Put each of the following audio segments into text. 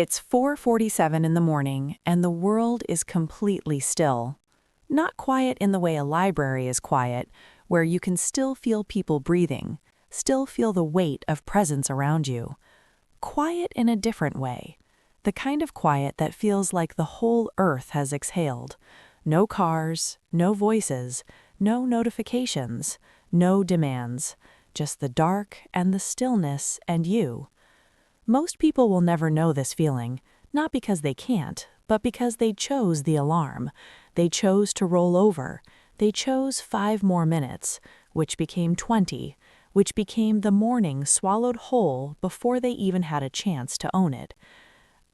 It's 4:47 in the morning, and the world is completely still. Not quiet in the way a library is quiet, where you can still feel people breathing, still feel the weight of presence around you. Quiet in a different way. The kind of quiet that feels like the whole earth has exhaled. No cars, no voices, no notifications, no demands. Just the dark and the stillness and you. Most people will never know this feeling, not because they can't, but because they chose the alarm. They chose to roll over. They chose 5 more minutes, which became 20, which became the morning swallowed whole before they even had a chance to own it.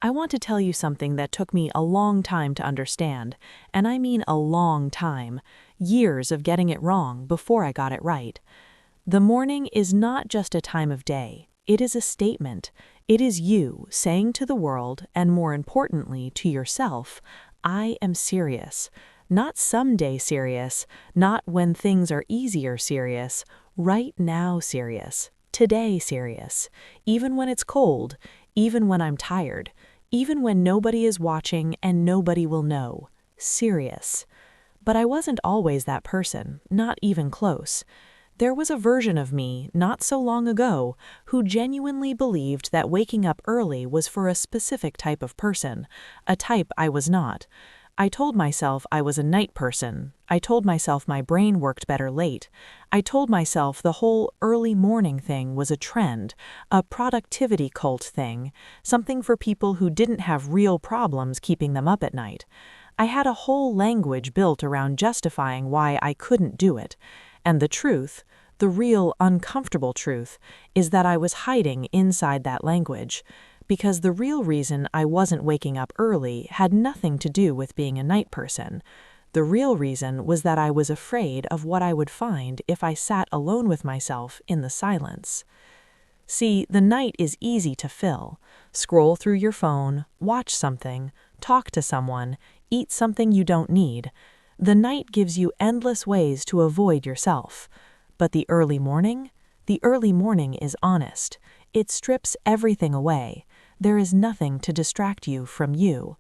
I want to tell you something that took me a long time to understand, and I mean a long time, years of getting it wrong before I got it right. The morning is not just a time of day. It is a statement. It is you saying to the world, and more importantly to yourself, I am serious. Not someday serious, not when things are easier serious, right now serious, today serious, even when it's cold, even when I'm tired, even when nobody is watching and nobody will know. Serious. But I wasn't always that person, not even close. There was a version of me, not so long ago, who genuinely believed that waking up early was for a specific type of person, a type I was not. I told myself I was a night person. I told myself my brain worked better late. I told myself the whole early morning thing was a trend, a productivity cult thing, something for people who didn't have real problems keeping them up at night. I had a whole language built around justifying why I couldn't do it. And the truth, the real uncomfortable truth, is that I was hiding inside that language, because the real reason I wasn't waking up early had nothing to do with being a night person. The real reason was that I was afraid of what I would find if I sat alone with myself in the silence. See, the night is easy to fill. Scroll through your phone, watch something, talk to someone, eat something you don't need. The night gives you endless ways to avoid yourself. But the early morning? The early morning is honest. It strips everything away. There is nothing to distract you from you.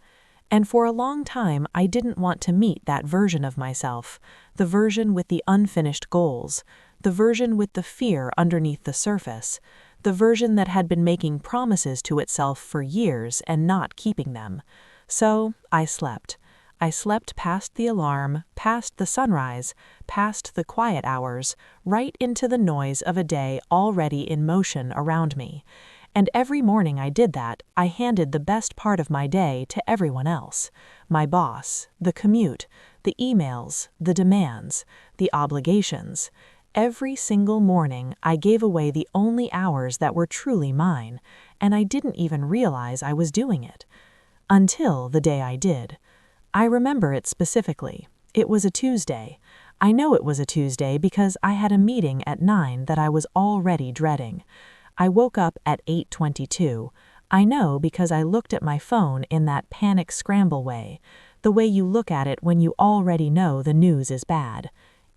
And for a long time, I didn't want to meet that version of myself, the version with the unfinished goals, the version with the fear underneath the surface, the version that had been making promises to itself for years and not keeping them. So I slept. I slept past the alarm, past the sunrise, past the quiet hours, right into the noise of a day already in motion around me. And every morning I did that, I handed the best part of my day to everyone else. My boss, the commute, the emails, the demands, the obligations. Every single morning I gave away the only hours that were truly mine, and I didn't even realize I was doing it. Until the day I did. I remember it specifically. It was a Tuesday. I know it was a Tuesday because I had a meeting at 9 that I was already dreading. I woke up at 8:22. I know because I looked at my phone in that panic scramble way, the way you look at it when you already know the news is bad.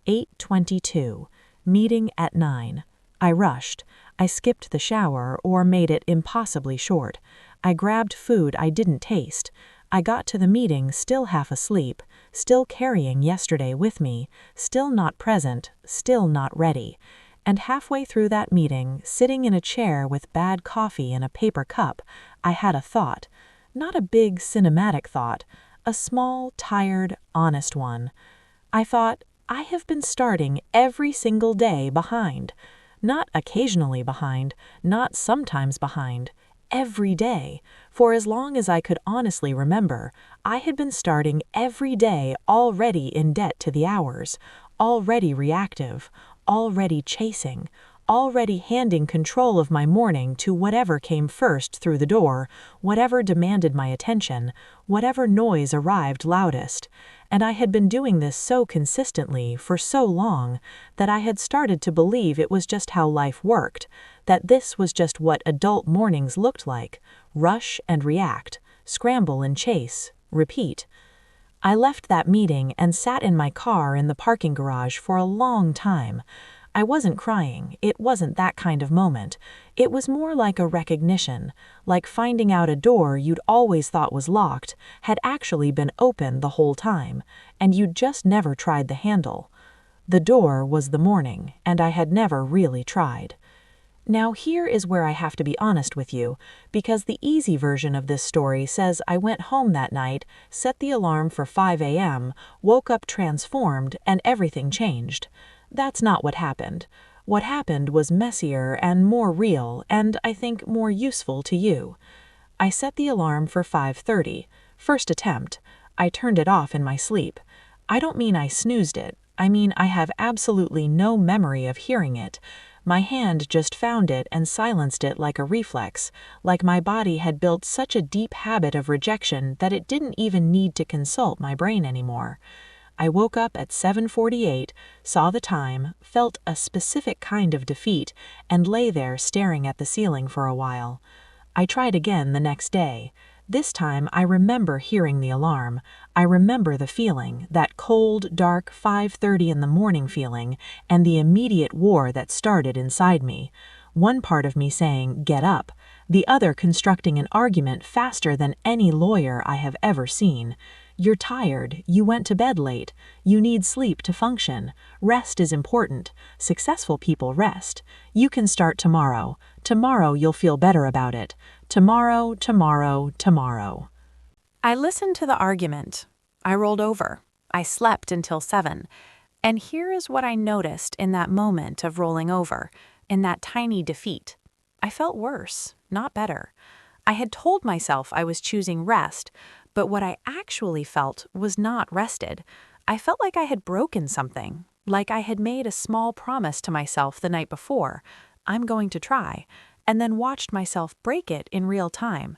8:22. Meeting at 9. I rushed. I skipped the shower or made it impossibly short. I grabbed food I didn't taste. I got to the meeting still half asleep, still carrying yesterday with me, still not present, still not ready. And halfway through that meeting, sitting in a chair with bad coffee in a paper cup, I had a thought. Not a big cinematic thought, a small, tired, honest one. I thought, I have been starting every single day behind. Not occasionally behind, not sometimes behind. Every day. For as long as I could honestly remember, I had been starting every day already in debt to the hours, already reactive, already chasing, already handing control of my morning to whatever came first through the door, whatever demanded my attention, whatever noise arrived loudest. And I had been doing this so consistently for so long that I had started to believe it was just how life worked, that this was just what adult mornings looked like: rush and react, scramble and chase, repeat. I left that meeting and sat in my car in the parking garage for a long time. I wasn't crying, it wasn't that kind of moment. It was more like a recognition, like finding out a door you'd always thought was locked had actually been open the whole time, and you'd just never tried the handle. The door was the morning, and I had never really tried. Now here is where I have to be honest with you, because the easy version of this story says I went home that night, set the alarm for 5 a.m., woke up transformed, and everything changed. That's not what happened. What happened was messier and more real, and I think more useful to you. I set the alarm for 5:30. First attempt. I turned it off in my sleep. I don't mean I snoozed it. I mean I have absolutely no memory of hearing it. My hand just found it and silenced it like a reflex, like my body had built such a deep habit of rejection that it didn't even need to consult my brain anymore. I woke up at 7:48, saw the time, felt a specific kind of defeat, and lay there staring at the ceiling for a while. I tried again the next day. This time I remember hearing the alarm. I remember the feeling, that cold, dark 5:30 in the morning feeling, and the immediate war that started inside me. One part of me saying, "Get up," the other constructing an argument faster than any lawyer I have ever seen. You're tired, you went to bed late, you need sleep to function, rest is important, successful people rest. You can start tomorrow. Tomorrow you'll feel better about it. Tomorrow, tomorrow, tomorrow. I listened to the argument. I rolled over. I slept until 7. And here is what I noticed in that moment of rolling over, in that tiny defeat. I felt worse, not better. I had told myself I was choosing rest, but what I actually felt was not rested. I felt like I had broken something, like I had made a small promise to myself the night before, I'm going to try, and then watched myself break it in real time.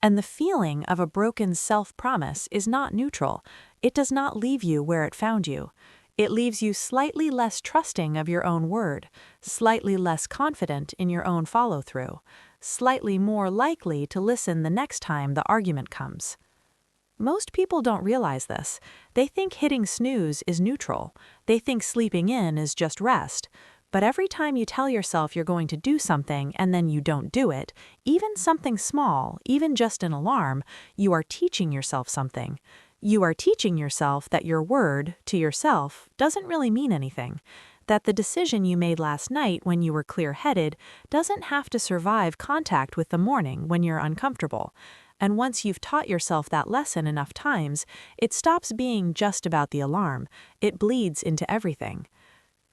And the feeling of a broken self-promise is not neutral. It does not leave you where it found you. It leaves you slightly less trusting of your own word, slightly less confident in your own follow-through, slightly more likely to listen the next time the argument comes. Most people don't realize this. They think hitting snooze is neutral. They think sleeping in is just rest. But every time you tell yourself you're going to do something and then you don't do it, even something small, even just an alarm, you are teaching yourself something. You are teaching yourself that your word, to yourself, doesn't really mean anything. That the decision you made last night when you were clear-headed doesn't have to survive contact with the morning when you're uncomfortable. And once you've taught yourself that lesson enough times, it stops being just about the alarm. It bleeds into everything.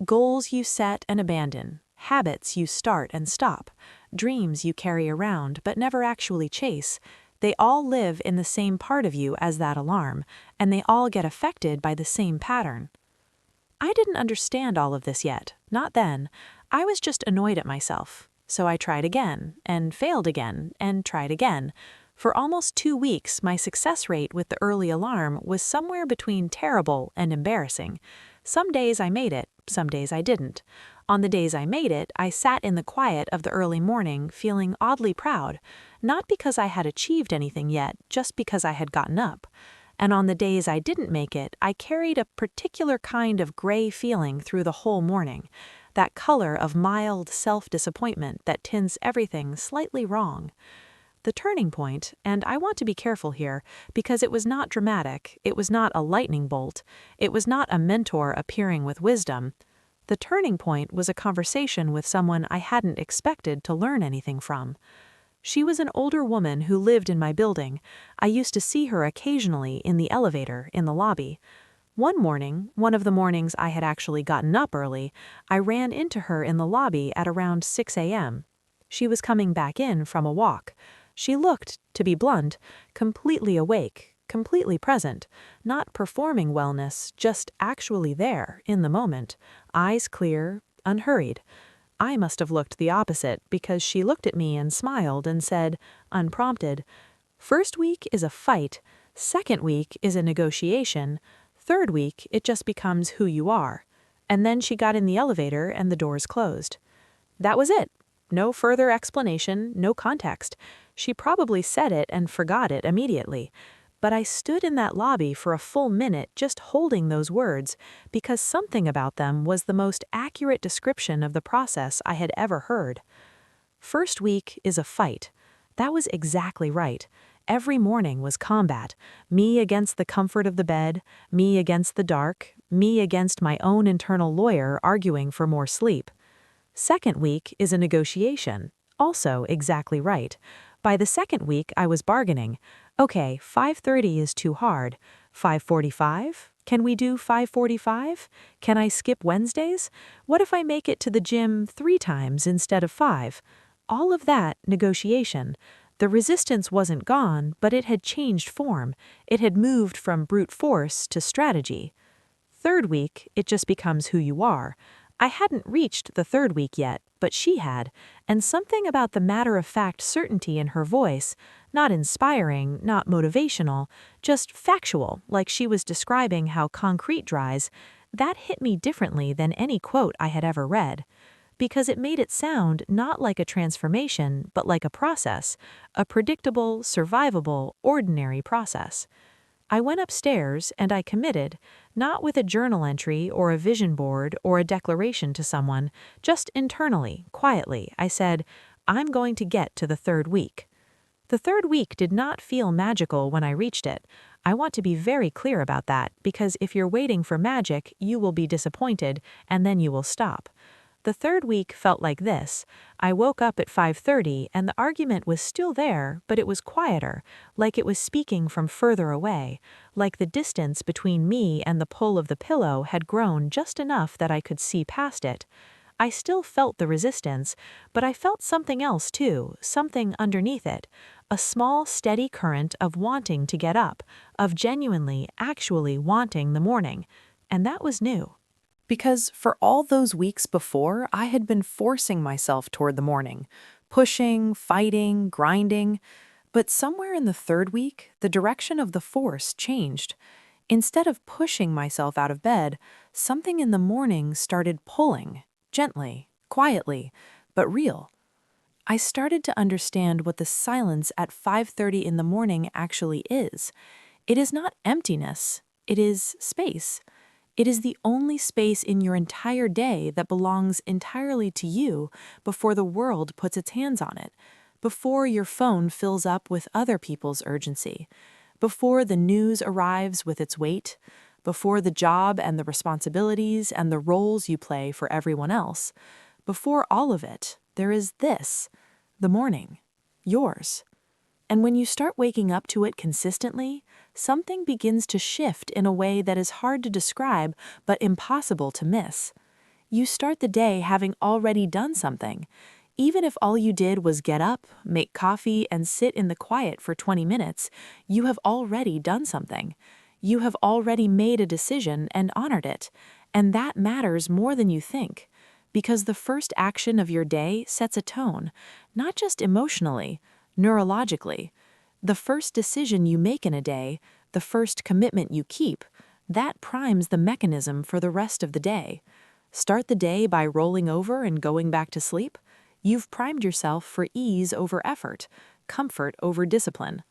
Goals you set and abandon, habits you start and stop, dreams you carry around but never actually chase, they all live in the same part of you as that alarm, and they all get affected by the same pattern. I didn't understand all of this yet, not then. I was just annoyed at myself. So I tried again, and failed again, and tried again. For almost 2 weeks, my success rate with the early alarm was somewhere between terrible and embarrassing. Some days I made it, some days I didn't. On the days I made it, I sat in the quiet of the early morning feeling oddly proud, not because I had achieved anything yet, just because I had gotten up. And on the days I didn't make it, I carried a particular kind of gray feeling through the whole morning, that color of mild self-disappointment that tints everything slightly wrong. The turning point, and I want to be careful here, because it was not dramatic, it was not a lightning bolt, it was not a mentor appearing with wisdom. The turning point was a conversation with someone I hadn't expected to learn anything from. She was an older woman who lived in my building. I used to see her occasionally in the elevator in the lobby. One morning, one of the mornings I had actually gotten up early, I ran into her in the lobby at around 6 a.m. She was coming back in from a walk. She looked, to be blunt, completely awake, completely present, not performing wellness, just actually there, in the moment, eyes clear, unhurried. I must have looked the opposite because she looked at me and smiled and said, unprompted, "First week is a fight, second week is a negotiation, third week it just becomes who you are." And then she got in the elevator and the doors closed. That was it. No further explanation, no context. She probably said it and forgot it immediately. But I stood in that lobby for a full minute just holding those words because something about them was the most accurate description of the process I had ever heard. First week is a fight. That was exactly right. Every morning was combat. Me against the comfort of the bed, me against the dark, me against my own internal lawyer arguing for more sleep. Second week is a negotiation. Also exactly right. By the second week, I was bargaining. Okay, 5:30 is too hard. 5:45? Can we do 5:45? Can I skip Wednesdays? What if I make it to the gym 3 times instead of 5? All of that, negotiation. The resistance wasn't gone, but it had changed form. It had moved from brute force to strategy. Third week, it just becomes who you are. I hadn't reached the third week yet, but she had, and something about the matter-of-fact certainty in her voice, not inspiring, not motivational, just factual, like she was describing how concrete dries, that hit me differently than any quote I had ever read. Because it made it sound not like a transformation, but like a process, a predictable, survivable, ordinary process. I went upstairs and I committed, not with a journal entry or a vision board or a declaration to someone, just internally, quietly, I said, I'm going to get to the third week. The third week did not feel magical when I reached it. I want to be very clear about that because if you're waiting for magic, you will be disappointed and then you will stop. The third week felt like this. I woke up at 5:30 and the argument was still there, but it was quieter, like it was speaking from further away, like the distance between me and the pull of the pillow had grown just enough that I could see past it. I still felt the resistance, but I felt something else too, something underneath it, a small, steady current of wanting to get up, of genuinely, actually wanting the morning, and that was new. Because for all those weeks before, I had been forcing myself toward the morning, pushing, fighting, grinding. But somewhere in the third week, the direction of the force changed. Instead of pushing myself out of bed, something in the morning started pulling, gently, quietly, but real. I started to understand what the silence at 5:30 in the morning actually is. It is not emptiness, it is space. It is the only space in your entire day that belongs entirely to you before the world puts its hands on it, before your phone fills up with other people's urgency, before the news arrives with its weight, before the job and the responsibilities and the roles you play for everyone else. Before all of it, there is this, the morning, yours. And when you start waking up to it consistently, something begins to shift in a way that is hard to describe but impossible to miss. You start the day having already done something. Even if all you did was get up, make coffee, and sit in the quiet for 20 minutes, you have already done something. You have already made a decision and honored it. And that matters more than you think. Because the first action of your day sets a tone, not just emotionally, neurologically. The first decision you make in a day, the first commitment you keep, that primes the mechanism for the rest of the day. Start the day by rolling over and going back to sleep. You've primed yourself for ease over effort, comfort over discipline.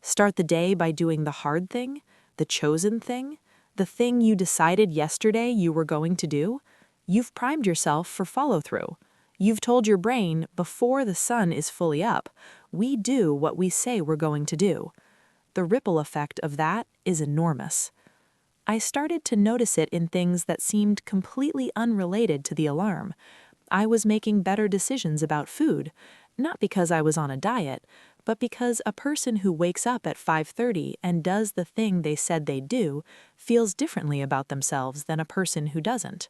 Start the day by doing the hard thing, the chosen thing, the thing you decided yesterday you were going to do. You've primed yourself for follow-through. You've told your brain, before the sun is fully up, we do what we say we're going to do. The ripple effect of that is enormous. I started to notice it in things that seemed completely unrelated to the alarm. I was making better decisions about food, not because I was on a diet, but because a person who wakes up at 5:30 and does the thing they said they'd do feels differently about themselves than a person who doesn't.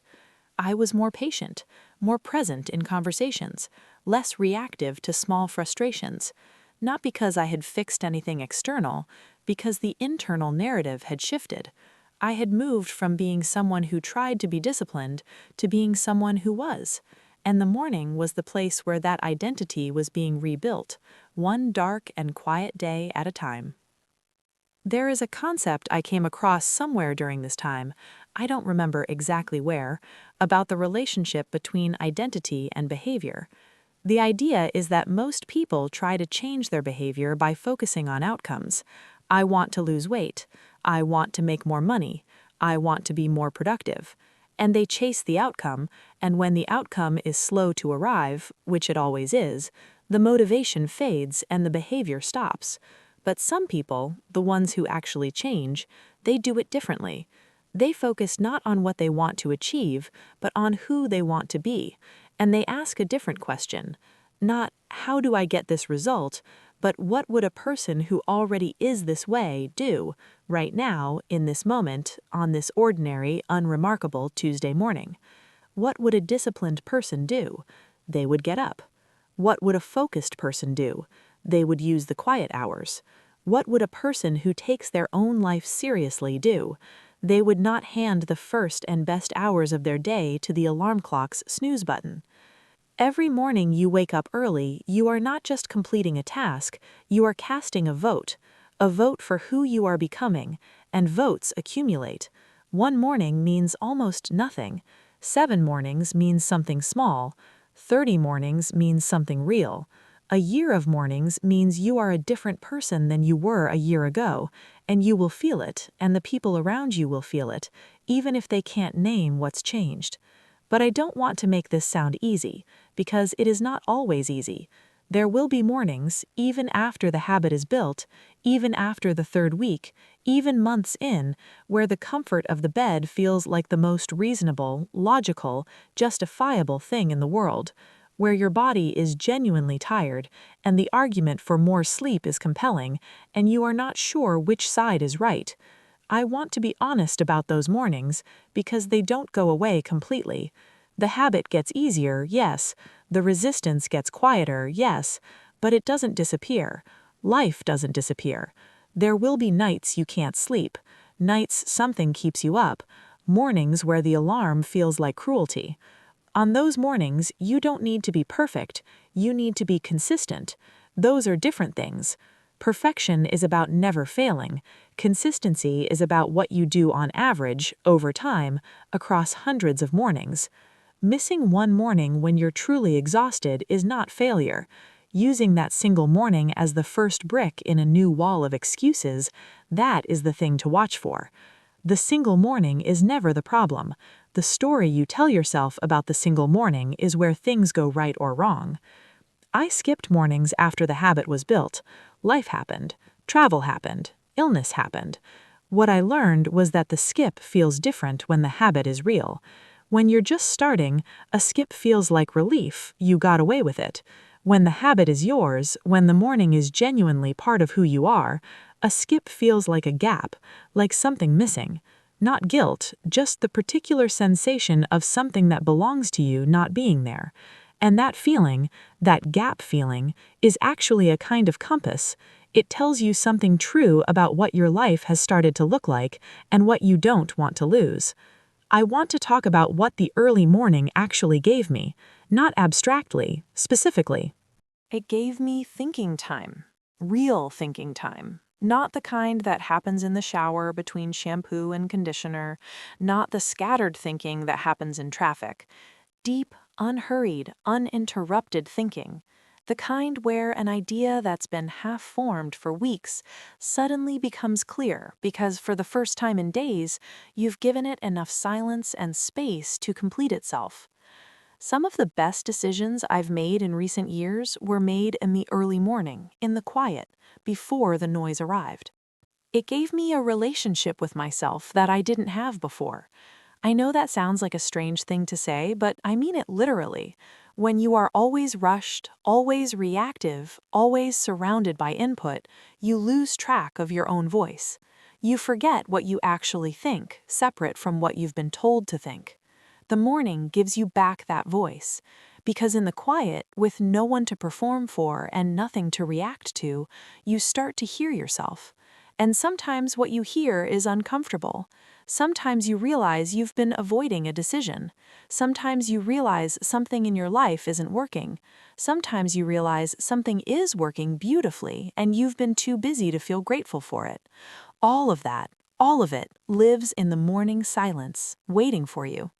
I was more patient, more present in conversations, less reactive to small frustrations, not because I had fixed anything external, because the internal narrative had shifted. I had moved from being someone who tried to be disciplined to being someone who was, and the morning was the place where that identity was being rebuilt, one dark and quiet day at a time. There is a concept I came across somewhere during this time, I don't remember exactly where, about the relationship between identity and behavior. The idea is that most people try to change their behavior by focusing on outcomes. I want to lose weight. I want to make more money. I want to be more productive. And they chase the outcome, and when the outcome is slow to arrive, which it always is, the motivation fades and the behavior stops. But some people, the ones who actually change, they do it differently. They focus not on what they want to achieve, but on who they want to be. And they ask a different question. Not, how do I get this result, but what would a person who already is this way do, right now, in this moment, on this ordinary, unremarkable Tuesday morning? What would a disciplined person do? They would get up. What would a focused person do? They would use the quiet hours. What would a person who takes their own life seriously do? They would not hand the first and best hours of their day to the alarm clock's snooze button. Every morning you wake up early, you are not just completing a task, you are casting a vote for who you are becoming, and votes accumulate. One morning means almost nothing. 7 mornings means something small. 30 mornings means something real. A year of mornings means you are a different person than you were a year ago, and you will feel it, and the people around you will feel it, even if they can't name what's changed. But I don't want to make this sound easy, because it is not always easy. There will be mornings, even after the habit is built, even after the 3rd week, even months in, where the comfort of the bed feels like the most reasonable, logical, justifiable thing in the world, where your body is genuinely tired, and the argument for more sleep is compelling, and you are not sure which side is right. I want to be honest about those mornings, because they don't go away completely. The habit gets easier, yes. The resistance gets quieter, yes. But it doesn't disappear. Life doesn't disappear. There will be nights you can't sleep, nights something keeps you up, mornings where the alarm feels like cruelty. On those mornings, you don't need to be perfect, you need to be consistent. Those are different things. Perfection is about never failing. Consistency is about what you do on average, over time, across hundreds of mornings. Missing one morning when you're truly exhausted is not failure. Using that single morning as the first brick in a new wall of excuses, that is the thing to watch for. The single morning is never the problem. The story you tell yourself about the single morning is where things go right or wrong. I skipped mornings after the habit was built. Life happened. Travel happened. Illness happened. What I learned was that the skip feels different when the habit is real. When you're just starting, a skip feels like relief, you got away with it. When the habit is yours, when the morning is genuinely part of who you are, a skip feels like a gap, like something missing. Not guilt, just the particular sensation of something that belongs to you not being there. And that feeling, that gap feeling, is actually a kind of compass. It tells you something true about what your life has started to look like and what you don't want to lose. I want to talk about what the early morning actually gave me, not abstractly, specifically. It gave me thinking time, real thinking time. Not the kind that happens in the shower between shampoo and conditioner, not the scattered thinking that happens in traffic. Deep, unhurried, uninterrupted thinking, the kind where an idea that's been half-formed for weeks suddenly becomes clear because for the first time in days, you've given it enough silence and space to complete itself. Some of the best decisions I've made in recent years were made in the early morning, in the quiet, before the noise arrived. It gave me a relationship with myself that I didn't have before. I know that sounds like a strange thing to say, but I mean it literally. When you are always rushed, always reactive, always surrounded by input, you lose track of your own voice. You forget what you actually think, separate from what you've been told to think. The morning gives you back that voice, because in the quiet, with no one to perform for and nothing to react to, you start to hear yourself. And sometimes what you hear is uncomfortable. Sometimes you realize you've been avoiding a decision. Sometimes you realize something in your life isn't working. Sometimes you realize something is working beautifully and you've been too busy to feel grateful for it. All of that, all of it, lives in the morning silence, waiting for you.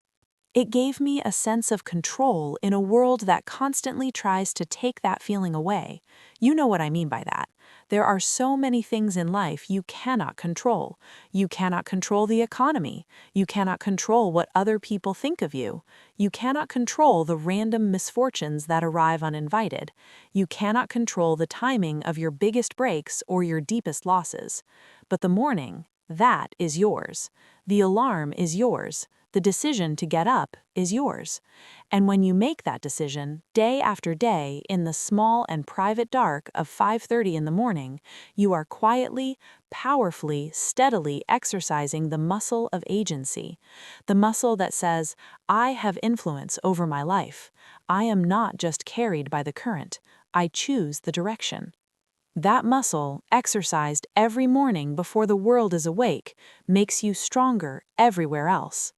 It gave me a sense of control in a world that constantly tries to take that feeling away. You know what I mean by that. There are so many things in life you cannot control. You cannot control the economy. You cannot control what other people think of you. You cannot control the random misfortunes that arrive uninvited. You cannot control the timing of your biggest breaks or your deepest losses. But the morning, that is yours. The alarm is yours. The decision to get up is yours. And when you make that decision, day after day, in the small and private dark of 5:30 in the morning, you are quietly, powerfully, steadily exercising the muscle of agency. The muscle that says, I have influence over my life. I am not just carried by the current. I choose the direction. That muscle, exercised every morning before the world is awake, makes you stronger everywhere else.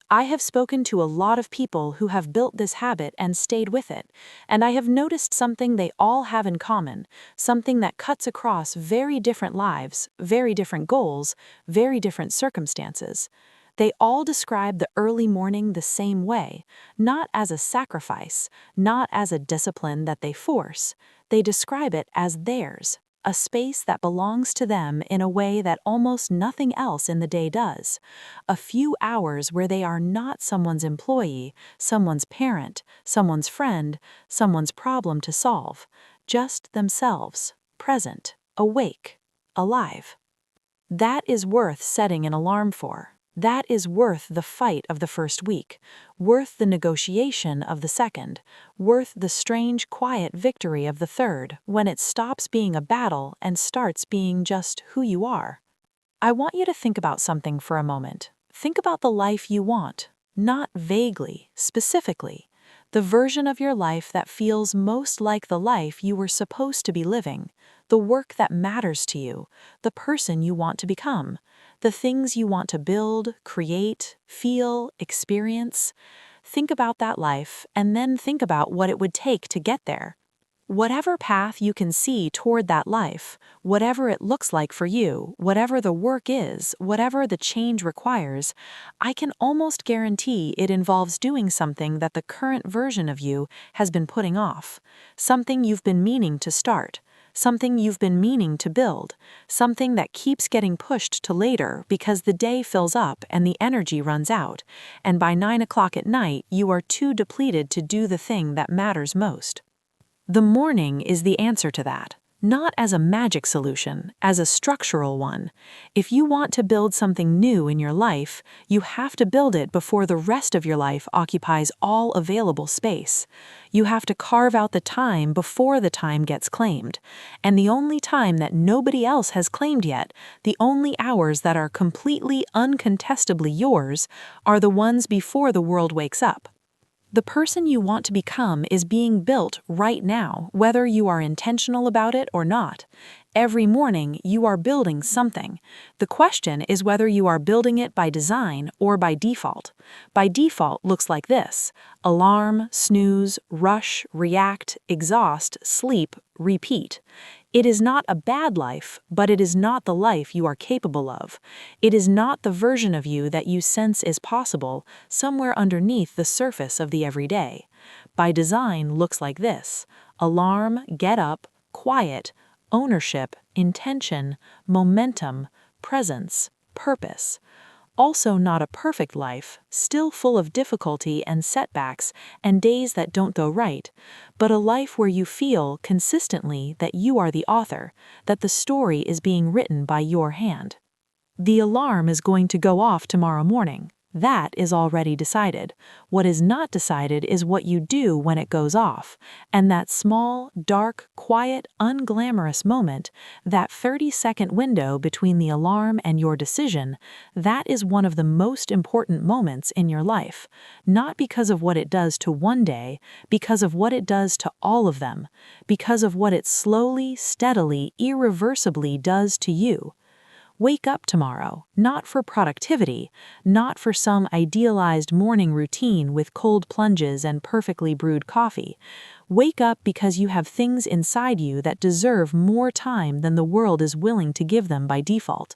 I have spoken to a lot of people who have built this habit and stayed with it, and I have noticed something they all have in common, something that cuts across very different lives, very different goals, very different circumstances. They all describe the early morning the same way, not as a sacrifice, not as a discipline that they force. They describe it as theirs, a space that belongs to them in a way that almost nothing else in the day does. A few hours where they are not someone's employee, someone's parent, someone's friend, someone's problem to solve. Just themselves, present, awake, alive. That is worth setting an alarm for. That is worth the fight of the first week, worth the negotiation of the second, worth the strange, quiet victory of the third, when it stops being a battle and starts being just who you are. I want you to think about something for a moment. Think about the life you want, not vaguely, specifically. The version of your life that feels most like the life you were supposed to be living, the work that matters to you, the person you want to become, the things you want to build, create, feel, experience. Think about that life and then think about what it would take to get there. Whatever path you can see toward that life, whatever it looks like for you, whatever the work is, whatever the change requires, I can almost guarantee it involves doing something that the current version of you has been putting off, something you've been meaning to start, something you've been meaning to build, something that keeps getting pushed to later because the day fills up and the energy runs out, and by 9 o'clock at night you are too depleted to do the thing that matters most. The morning is the answer to that, not as a magic solution, as a structural one. If you want to build something new in your life, you have to build it before the rest of your life occupies all available space. You have to carve out the time before the time gets claimed. And the only time that nobody else has claimed yet, the only hours that are completely uncontestably yours, are the ones before the world wakes up. The person you want to become is being built right now, whether you are intentional about it or not. Every morning, you are building something. The question is whether you are building it by design or by default. By default looks like this: alarm, snooze, rush, react, exhaust, sleep, repeat. It is not a bad life, but it is not the life you are capable of. It is not the version of you that you sense is possible somewhere underneath the surface of the everyday. By design looks like this: alarm, get up, quiet, ownership, intention, momentum, presence, purpose. Also not a perfect life, still full of difficulty and setbacks and days that don't go right, but a life where you feel consistently that you are the author, that the story is being written by your hand. The alarm is going to go off tomorrow morning. That is already decided. What is not decided is what you do when it goes off, and that small, dark, quiet, unglamorous moment, that 30-second window between the alarm and your decision, that is one of the most important moments in your life, not because of what it does to one day, because of what it does to all of them, because of what it slowly, steadily, irreversibly does to you. Wake up tomorrow, not for productivity, not for some idealized morning routine with cold plunges and perfectly brewed coffee. Wake up because you have things inside you that deserve more time than the world is willing to give them by default.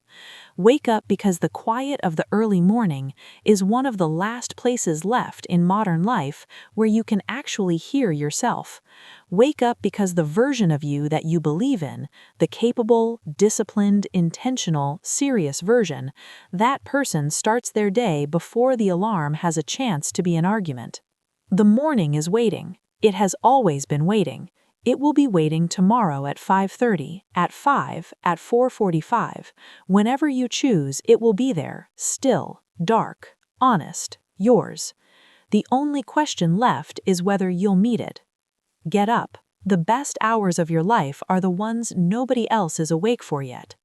Wake up because the quiet of the early morning is one of the last places left in modern life where you can actually hear yourself. Wake up because the version of you that you believe in, the capable, disciplined, intentional, serious version, that person starts their day before the alarm has a chance to be an argument. The morning is waiting. It has always been waiting. It will be waiting tomorrow at 5:30, at 5, at 4:45. Whenever you choose, it will be there, still, dark, honest, yours. The only question left is whether you'll meet it. Get up. The best hours of your life are the ones nobody else is awake for yet.